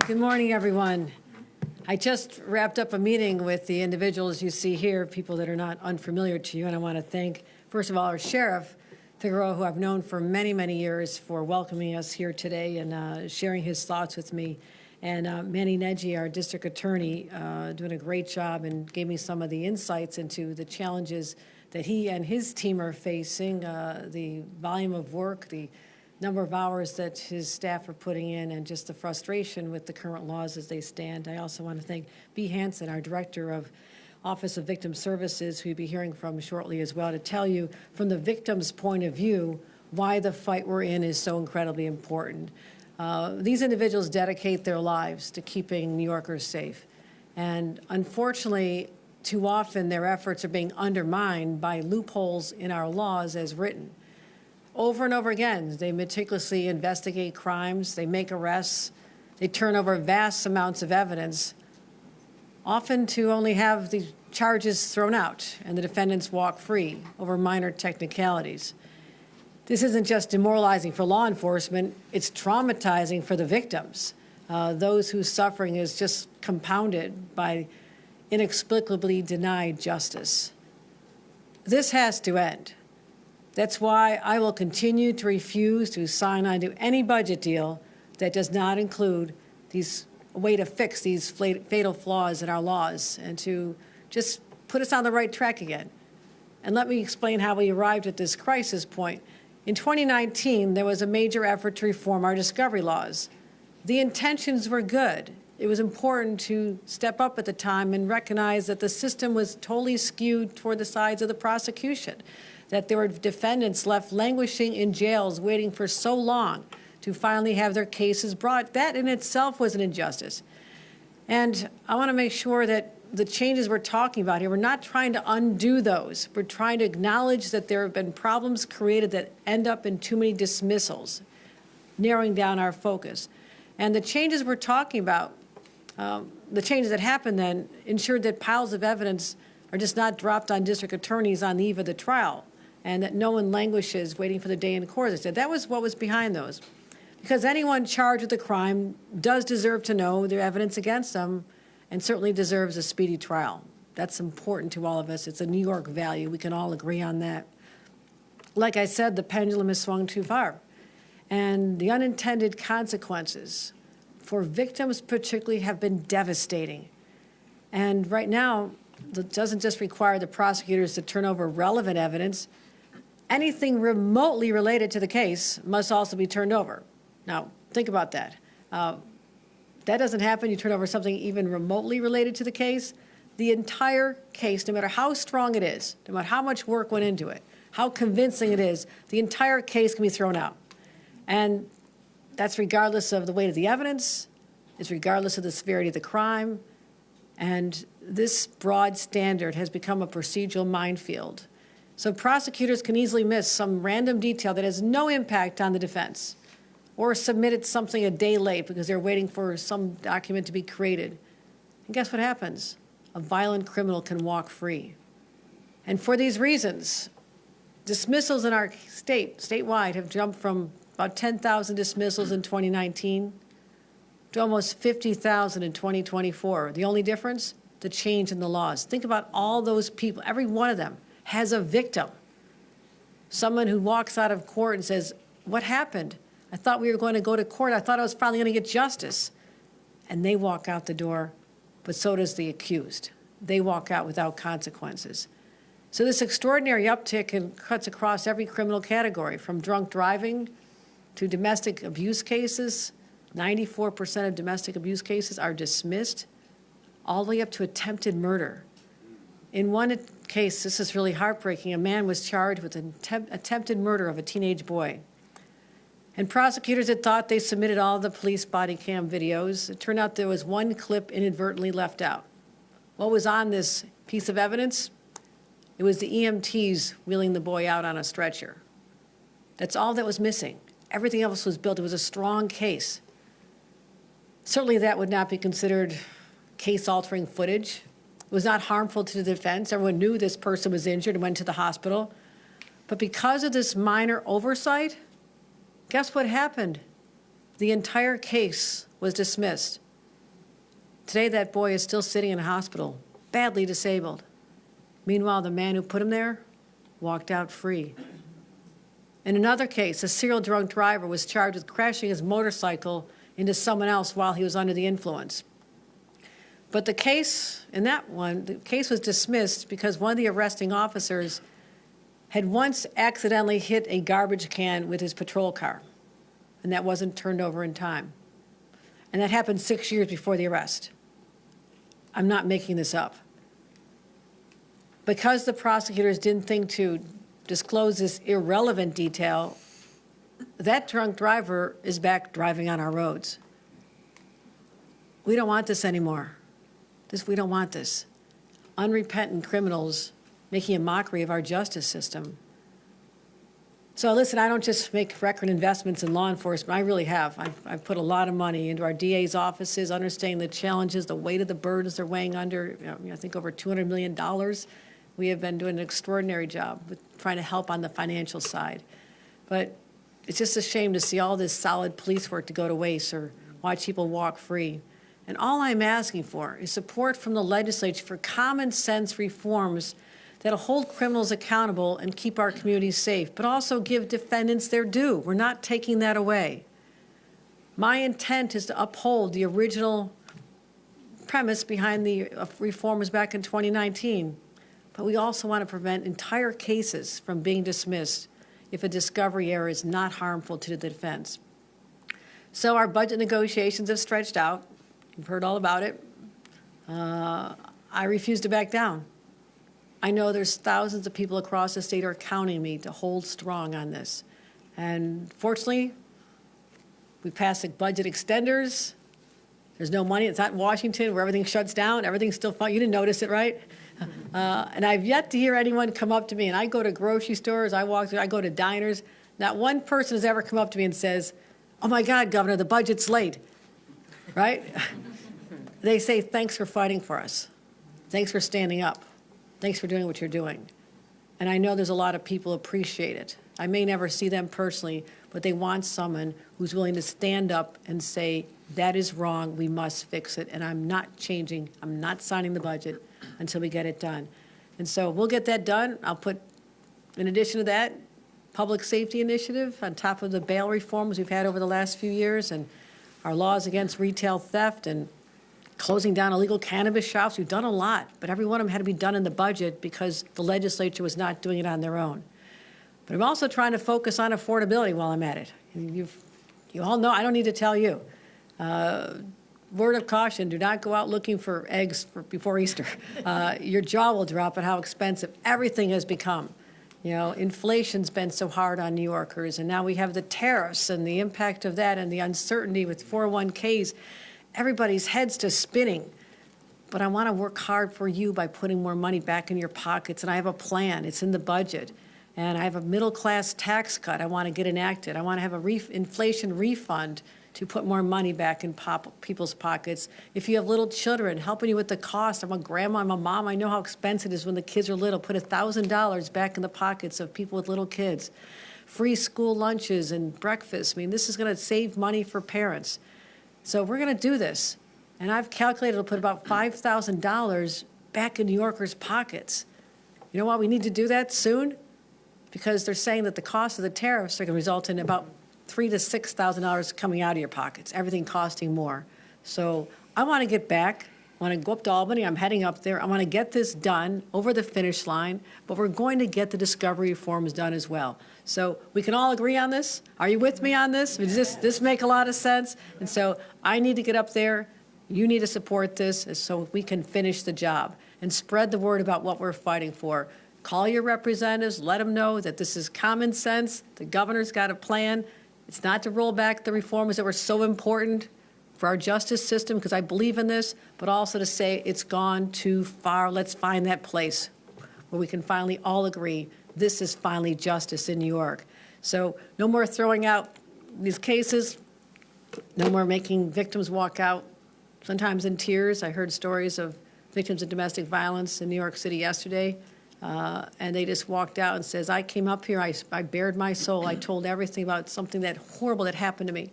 Good morning, everyone. I just wrapped up a meeting with the individuals you see here, people that are not unfamiliar to you, and I want to thank, first of all, our Sheriff Figueroa, who I've known for many, many years, for welcoming us here today and sharing his thoughts with me. And Manny Neji, our district attorney, doing a great job and gave me some of the insights into the challenges that he and his team are facing, the volume of work, the number of hours that his staff are putting in, and just the frustration with the current laws as they stand. I also want to thank B. Hansen, our Director of Office of Victim Services, who you'll be hearing from shortly as well, to tell you from the victim's point of view why the fight we're in is so incredibly important. These individuals dedicate their lives to keeping New Yorkers safe. And unfortunately, too often their efforts are being undermined by loopholes in our laws as written. Over and over again, they meticulously investigate crimes, they make arrests, they turn over vast amounts of evidence, often to only have the charges thrown out and the defendants walk free over minor technicalities. This isn't just demoralizing for law enforcement, it's traumatizing for the victims, those whose suffering is just compounded by inexplicably denied justice. This has to end. That's why I will continue to refuse to sign on to any budget deal that does not include a way to fix these fatal flaws in our laws and to just put us on the right track again. And let me explain how we arrived at this crisis point. In 2019, there was a major effort to reform our discovery laws. The intentions were good. It was important to step up at the time and recognize that the system was totally skewed toward the sides of the prosecution, that there were defendants left languishing in jails waiting for so long to finally have their cases brought. That in itself was an injustice. And I want to make sure that the changes we're talking about here, we're not trying to undo those. We're trying to acknowledge that there have been problems created that end up in too many dismissals, narrowing down our focus. And the changes we're talking about, the changes that happened then, ensured that piles of evidence are just not dropped on district attorneys on the eve of the trial, and that no one languishes waiting for the day in court. I said that was what was behind those. Because anyone charged with a crime does deserve to know the evidence against them and certainly deserves a speedy trial. That's important to all of us. It's a New York value. We can all agree on that. Like I said, the pendulum has swung too far. And the unintended consequences for victims particularly have been devastating. And right now, it doesn't just require the prosecutors to turn over relevant evidence. Anything remotely related to the case must also be turned over. Now, think about that. That doesn't happen. You turn over something even remotely related to the case. The entire case, no matter how strong it is, no matter how much work went into it, how convincing it is, the entire case can be thrown out. And that's regardless of the weight of the evidence. It's regardless of the severity of the crime. And this broad standard has become a procedural minefield. So prosecutors can easily miss some random detail that has no impact on the defense, or submitted something a day late because they're waiting for some document to be created. And guess what happens? A violent criminal can walk free. And for these reasons, dismissals in our statewide, have jumped from about 10,000 dismissals in 2019 to almost 50,000 in 2024. The only difference? The change in the laws. Think about all those people. Every one of them has a victim. Someone who walks out of court and says, what happened? I thought we were going to go to court. I thought I was finally going to get justice. And they walk out the door, but so does the accused. They walk out without consequences. So this extraordinary uptick cuts across every criminal category, from drunk driving to domestic abuse cases. 94% of domestic abuse cases are dismissed, all the way up to attempted murder. In one case, this is really heartbreaking, a man was charged with attempted murder of a teenage boy. And prosecutors had thought they submitted all the police body cam videos. It turned out there was one clip inadvertently left out. What was on this piece of evidence? It was the EMTs wheeling the boy out on a stretcher. That's all that was missing. Everything else was built. It was a strong case. Certainly that would not be considered case-altering footage. It was not harmful to the defense. Everyone knew this person was injured and went to the hospital. But because of this minor oversight, guess what happened? The entire case was dismissed. Today, that boy is still sitting in a hospital, badly disabled. Meanwhile, the man who put him there walked out free. In another case, a serial drunk driver was charged with crashing his motorcycle into someone else while he was under the influence. But the case, in that one, the case was dismissed because one of the arresting officers had once accidentally hit a garbage can with his patrol car, and that wasn't turned over in time. And that happened 6 years before the arrest. I'm not making this up. Because the prosecutors didn't think to disclose this irrelevant detail, that drunk driver is back driving on our roads. We don't want this anymore. We don't want this. Unrepentant criminals making a mockery of our justice system. So listen, I don't just make record investments in law enforcement. I really have. I've put a lot of money into our DA's offices, understanding the challenges, the weight of the burdens they're weighing under. I think over $200 million. We have been doing an extraordinary job with trying to help on the financial side. But it's just a shame to see all this solid police work to go to waste or watch people walk free. And all I'm asking for is support from the legislature for common sense reforms that'll hold criminals accountable and keep our communities safe, but also give defendants their due. We're not taking that away. My intent is to uphold the original premise behind the reforms back in 2019, but we also want to prevent entire cases from being dismissed if a discovery error is not harmful to the defense. So our budget negotiations have stretched out. You've heard all about it. I refuse to back down. I know there's thousands of people across the state who are counting me to hold strong on this. And fortunately, we passed the budget extenders. There's no money. It's not in Washington where everything shuts down. Everything's still fine. You didn't notice it, right? And I've yet to hear anyone come up to me. And I go to grocery stores. I go to diners. Not one person has ever come up to me and says, "Oh, my God, Governor, the budget's late." Right? They say, "Thanks for fighting for us. Thanks for standing up. Thanks for doing what you're doing." And I know there's a lot of people who appreciate it. I may never see them personally, but they want someone who's willing to stand up and say, that is wrong, we must fix it, and I'm not changing, I'm not signing the budget until we get it done. And so we'll get that done. I'll put, in addition to that, public safety initiative on top of the bail reforms we've had over the last few years and our laws against retail theft and closing down illegal cannabis shops. We've done a lot, but every one of them had to be done in the budget because the legislature was not doing it on their own. But I'm also trying to focus on affordability while I'm at it. You all know, I don't need to tell you. Word of caution, do not go out looking for eggs before Easter. Your jaw will drop at how expensive everything has become. You know, inflation's been so hard on New Yorkers, and now we have the tariffs and the impact of that and the uncertainty with 401ks. Everybody's head's just spinning. But I want to work hard for you by putting more money back in your pockets, and I have a plan. It's in the budget. And I have a middle-class tax cut I want to get enacted. I want to have a inflation refund to put more money back in people's pockets. If you have little children, helping you with the cost. I'm a grandma, I'm a mom. I know how expensive it is when the kids are little. Put $1,000 back in the pockets of people with little kids. Free school lunches and breakfast. I mean, this is going to save money for parents. So we're going to do this. And I've calculated it'll put about $5,000 back in New Yorkers' pockets. You know why we need to do that soon? Because they're saying that the cost of the tariffs are going to result in about $3,000 to $6,000 coming out of your pockets, everything costing more. So I want to get back. I want to go up to Albany. I'm heading up there. I want to get this done over the finish line, but we're going to get the discovery reforms done as well. So we can all agree on this. Are you with me on this? Does this make a lot of sense? And so I need to get up there. You need to support this so we can finish the job and spread the word about what we're fighting for. Call your representatives, let them know that this is common sense. The governor's got a plan. It's not to roll back the reforms that were so important for our justice system, because I believe in this, but also to say it's gone too far. Let's find that place where we can finally all agree this is finally justice in New York. So no more throwing out these cases, no more making victims walk out, sometimes in tears. I heard stories of victims of domestic violence in New York City yesterday. And they just walked out and says, I came up here, I bared my soul, I told everything about something that horrible that happened to me.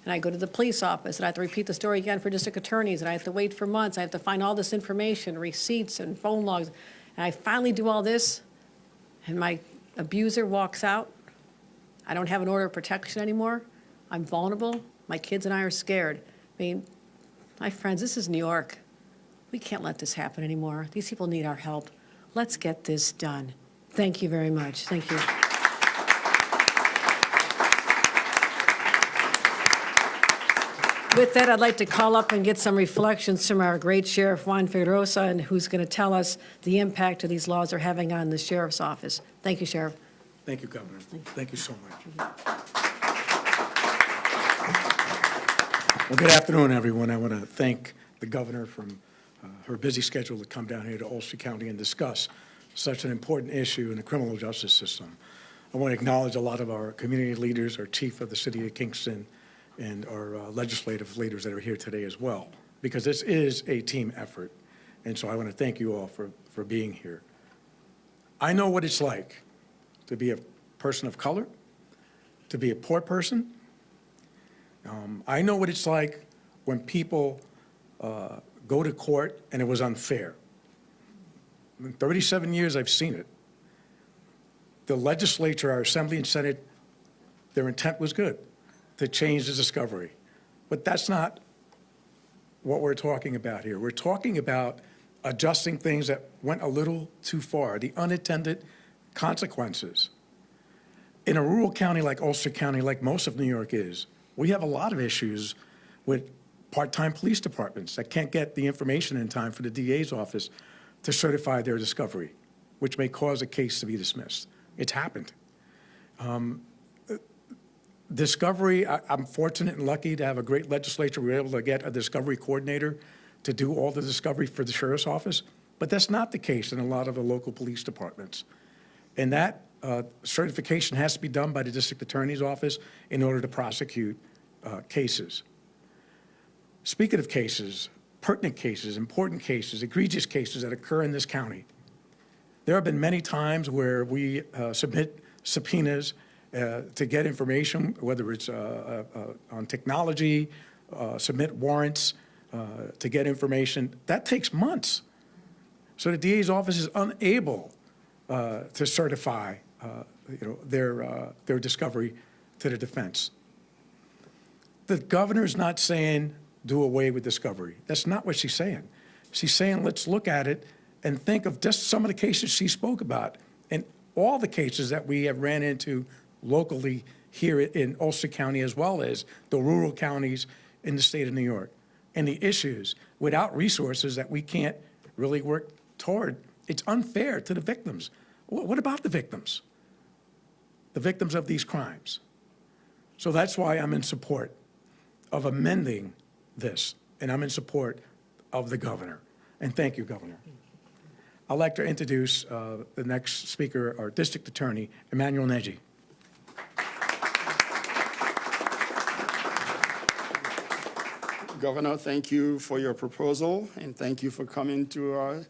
and I go to the police office, and I have to repeat the story again for district attorneys, and I have to wait for months. I have to find all this information, receipts and phone logs, and I finally do all this, and my abuser walks out. I don't have an order of protection anymore. I'm vulnerable. My kids and I are scared. I mean, my friends, this is New York. We can't let this happen anymore. These people need our help. Let's get this done. Thank you very much. Thank you. With that, I'd like to call up and get some reflections from our great Sheriff Juan Figueroa, and who's going to tell us the impact of these laws are having on the Sheriff's Office. Thank you, Sheriff. Thank you, Governor. Thank you so much. Well, good afternoon, everyone. I want to thank the Governor from her busy schedule to come down here to Ulster County and discuss such an important issue in the criminal justice system. I want to acknowledge a lot of our community leaders, our chief of the city of Kingston, and our legislative leaders that are here today as well, because this is a team effort. And so I want to thank you all for being here. I know what it's like to be a person of color, to be a poor person. I know what it's like when people go to court and it was unfair. In 37 years, I've seen it. The legislature, our Assembly and Senate, their intent was good, to change the discovery. But that's not what we're talking about here. We're talking about adjusting things that went a little too far, the unintended consequences. In a rural county like Ulster County, like most of New York is, we have a lot of issues with part-time police departments that can't get the information in time for the DA's office to certify their discovery, which may cause a case to be dismissed. It's happened. Discovery, I'm fortunate and lucky to have a great legislature. We were able to get a discovery coordinator to do all the discovery for the sheriff's office, but that's not the case in a lot of the local police departments. And that certification has to be done by the district attorney's office in order to prosecute cases. Speaking of cases, pertinent cases, important cases, egregious cases that occur in this county, there have been many times where we submit subpoenas to get information, whether it's on technology, submit warrants to get information. That takes months. So the DA's office is unable to certify their discovery to the defense. The governor's not saying do away with discovery. That's not what she's saying. She's saying let's look at it and think of just some of the cases she spoke about and all the cases that we have ran into locally here in Ulster County, as well as the rural counties in the state of New York, and the issues without resources that we can't really work toward. It's unfair to the victims. What about the victims? The victims of these crimes. So that's why I'm in support of amending this, and I'm in support of the governor. And thank you, Governor. I'd like to introduce the next speaker, our district attorney, Emmanuel Neji. Governor, thank you for your proposal, and thank you for coming to our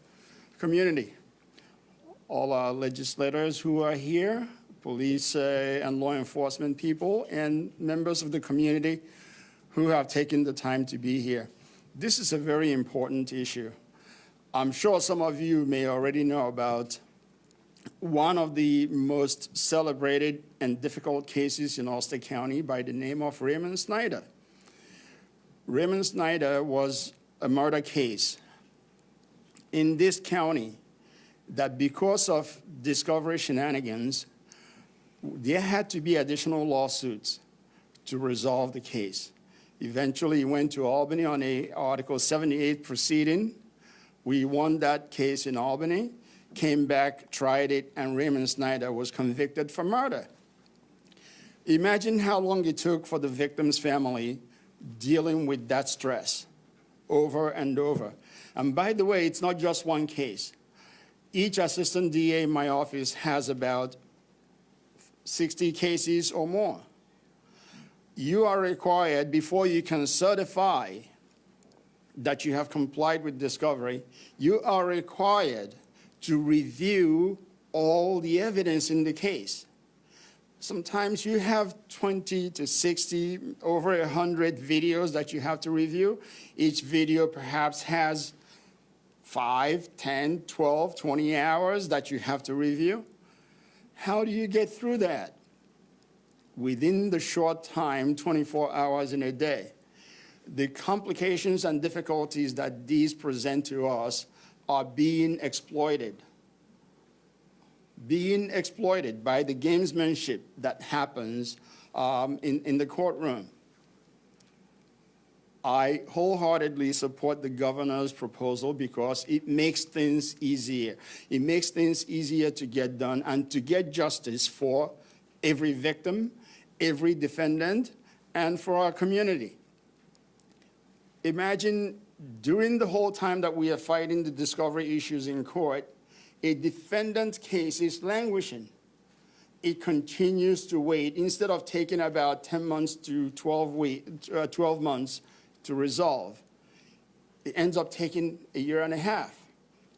community. All our legislators who are here, police and law enforcement people, and members of the community who have taken the time to be here. This is a very important issue. I'm sure some of you may already know about one of the most celebrated and difficult cases in Ulster County by the name of Raymond Snyder. Raymond Snyder was a murder case in this county that because of discovery shenanigans, there had to be additional lawsuits to resolve the case. Eventually, it went to Albany on a Article 78 proceeding. We won that case in Albany, came back, tried it, and Raymond Snyder was convicted for murder. Imagine how long it took for the victim's family dealing with that stress over and over. And by the way, it's not just one case. Each assistant DA in my office has about 60 cases or more. You are required, before you can certify that you have complied with discovery, you are required to review all the evidence in the case. Sometimes you have 20 to 60, over 100 videos that you have to review. Each video perhaps has 5, 10, 12, 20 hours that you have to review. How do you get through that? Within the short time, 24 hours in a day. The complications and difficulties that these present to us are being exploited by the gamesmanship that happens in the courtroom. I wholeheartedly support the governor's proposal because it makes things easier. It makes things easier to get done and to get justice for every victim, every defendant, and for our community. Imagine during the whole time that we are fighting the discovery issues in court, a defendant's case is languishing. It continues to wait. Instead of taking about 10 months to 12 months to resolve, it ends up taking a year and a half,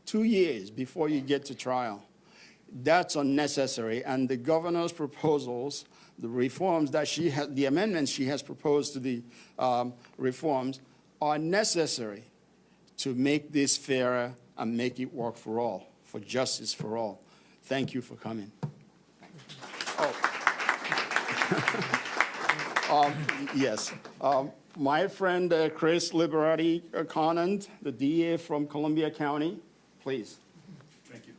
2 years before you get to trial. That's unnecessary, and the governor's proposals, the reforms that the amendments she has proposed to the reforms are necessary to make this fairer and make it work for all, for justice for all. Thank you for coming. Yes. My friend Chris Liberati Conant, the DA from Columbia County, please. Thank you.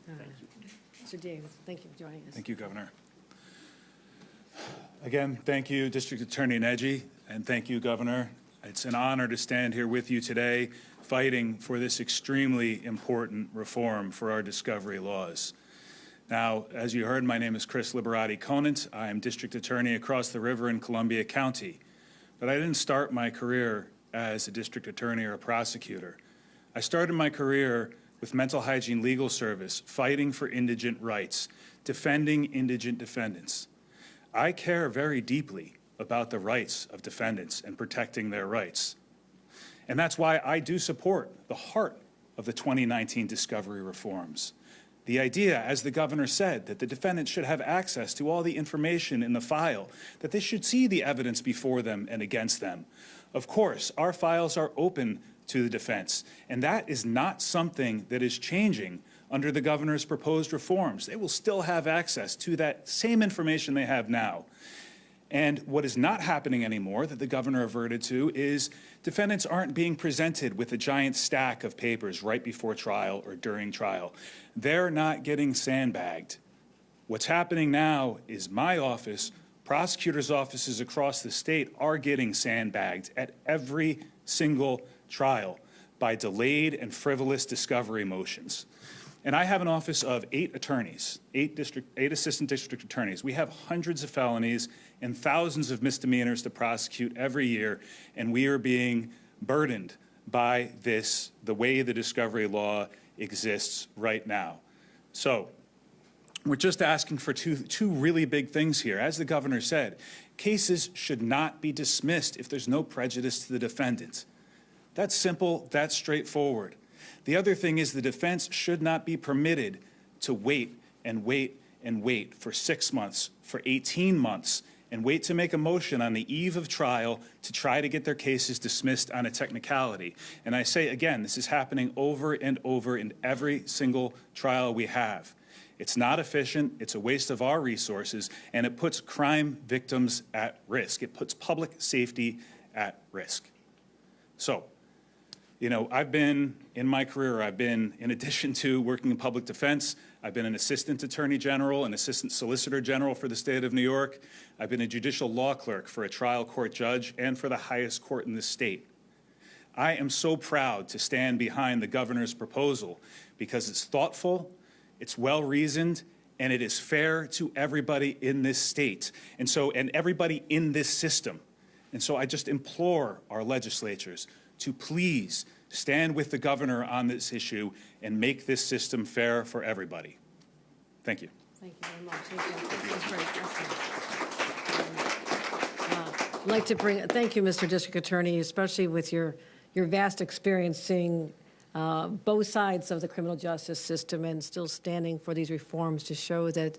Mr. Davis, thank you for joining us. Thank you, Governor. Again, thank you, District Attorney Neji, and thank you, Governor. It's an honor to stand here with you today fighting for this extremely important reform for our discovery laws. Now, as you heard, my name is Chris Liberati Conant. I am District Attorney across the river in Columbia County. But I didn't start my career as a district attorney or a prosecutor. I started my career with Mental Hygiene Legal Service, fighting for indigent rights, defending indigent defendants. I care very deeply about the rights of defendants and protecting their rights. And that's why I do support the heart of the 2019 discovery reforms. The idea, as the governor said, that the defendant should have access to all the information in the file, that they should see the evidence before them and against them. Of course, our files are open to the defense, and that is not something that is changing under the governor's proposed reforms. They will still have access to that same information they have now. And what is not happening anymore, that the governor averted to, is defendants aren't being presented with a giant stack of papers right before trial or during trial. They're not getting sandbagged. What's happening now is my office, prosecutors' offices across the state are getting sandbagged at every single trial by delayed and frivolous discovery motions. And I have an office of 8 attorneys, 8 assistant district attorneys. We have hundreds of felonies and thousands of misdemeanors to prosecute every year, and we are being burdened by this, the way the discovery law exists right now. So we're just asking for two really big things here. As the governor said, cases should not be dismissed if there's no prejudice to the defendant. That's simple, that's straightforward. The other thing is the defense should not be permitted to wait and wait and wait for 6 months, for 18 months, and wait to make a motion on the eve of trial to try to get their cases dismissed on a technicality. And I say again, this is happening over and over in every single trial we have. It's not efficient, it's a waste of our resources, and it puts crime victims at risk. It puts public safety at risk. So, you know, in my career, in addition to working in public defense, I've been an assistant attorney general, an assistant solicitor general for the state of New York. I've been a judicial law clerk for a trial court judge and for the highest court in the state. I am so proud to stand behind the governor's proposal because it's thoughtful, it's well-reasoned, and it is fair to everybody in this state, and everybody in this system. And so I just implore our legislatures to please stand with the governor on this issue and make this system fair for everybody. Thank you. Thank you very much. I'd like to thank you, Mr. District Attorney, especially with your vast experience seeing both sides of the criminal justice system and still standing for these reforms to show that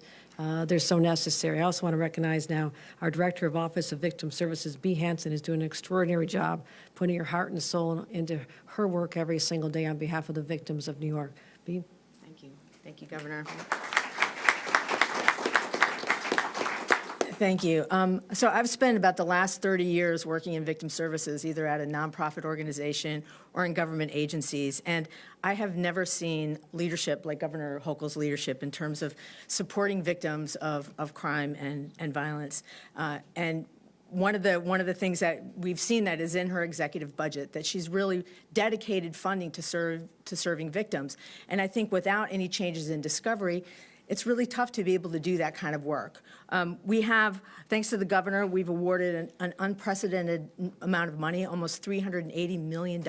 they're so necessary. I also want to recognize now our Director of Office of Victim Services, B. Hansen, is doing an extraordinary job putting her heart and soul into her work every single day on behalf of the victims of New York. B. Thank you. Thank you, Governor. Thank you. So I've spent about the last 30 years working in victim services, either at a nonprofit organization or in government agencies, and I have never seen leadership like Governor Hochul's leadership in terms of supporting victims of crime and violence. And one of the things that we've seen that is in her executive budget, that she's really dedicated funding to serving victims. And I think without any changes in discovery, it's really tough to be able to do that kind of work. We have, thanks to the governor, we've awarded an unprecedented amount of money, almost $380 million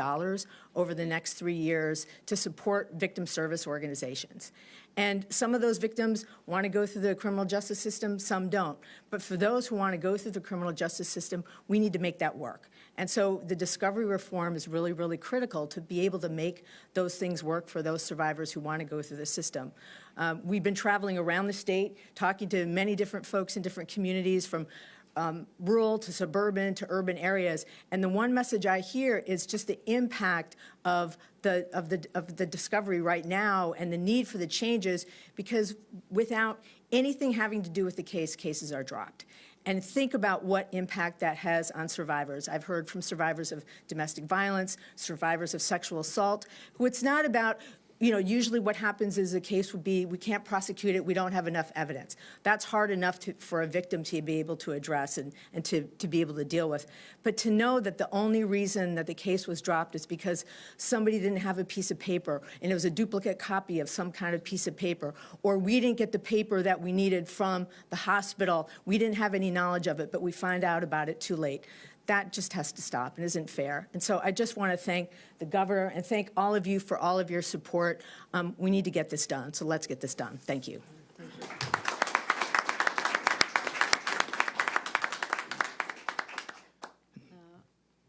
over the next 3 years to support victim service organizations. And some of those victims want to go through the criminal justice system, some don't. But for those who want to go through the criminal justice system, we need to make that work. And so the discovery reform is really, really critical to be able to make those things work for those survivors who want to go through the system. We've been traveling around the state, talking to many different folks in different communities, from rural to suburban to urban areas, and the one message I hear is just the impact of the discovery right now and the need for the changes, because without anything having to do with the case, cases are dropped. And think about what impact that has on survivors. I've heard from survivors of domestic violence, survivors of sexual assault, who it's not about, usually what happens is a case would be, we can't prosecute it, we don't have enough evidence. That's hard enough for a victim to be able to address and to be able to deal with. But to know that the only reason that the case was dropped is because somebody didn't have a piece of paper and it was a duplicate copy of some kind of piece of paper, or we didn't get the paper that we needed from the hospital, we didn't have any knowledge of it, but we find out about it too late. That just has to stop and isn't fair. And so I just want to thank the governor and thank all of you for all of your support. We need to get this done, so let's get this done. Thank you.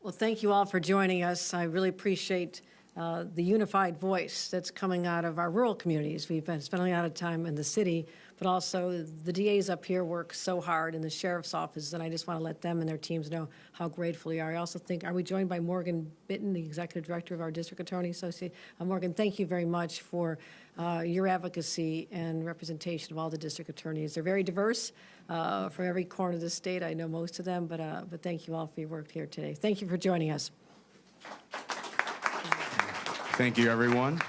Well, thank you all for joining us. I really appreciate the unified voice that's coming out of our rural communities. We've been spending a lot of time in the city, but also the DAs up here work so hard in the sheriff's office, and I just want to let them and their teams know how grateful we are. I also think, are we joined by Morgan Bitton, the executive director of our district attorney association? Morgan, thank you very much for your advocacy and representation of all the district attorneys. They're very diverse from every corner of the state. I know most of them, but thank you all for your work here today. Thank you for joining us. Thank you, everyone.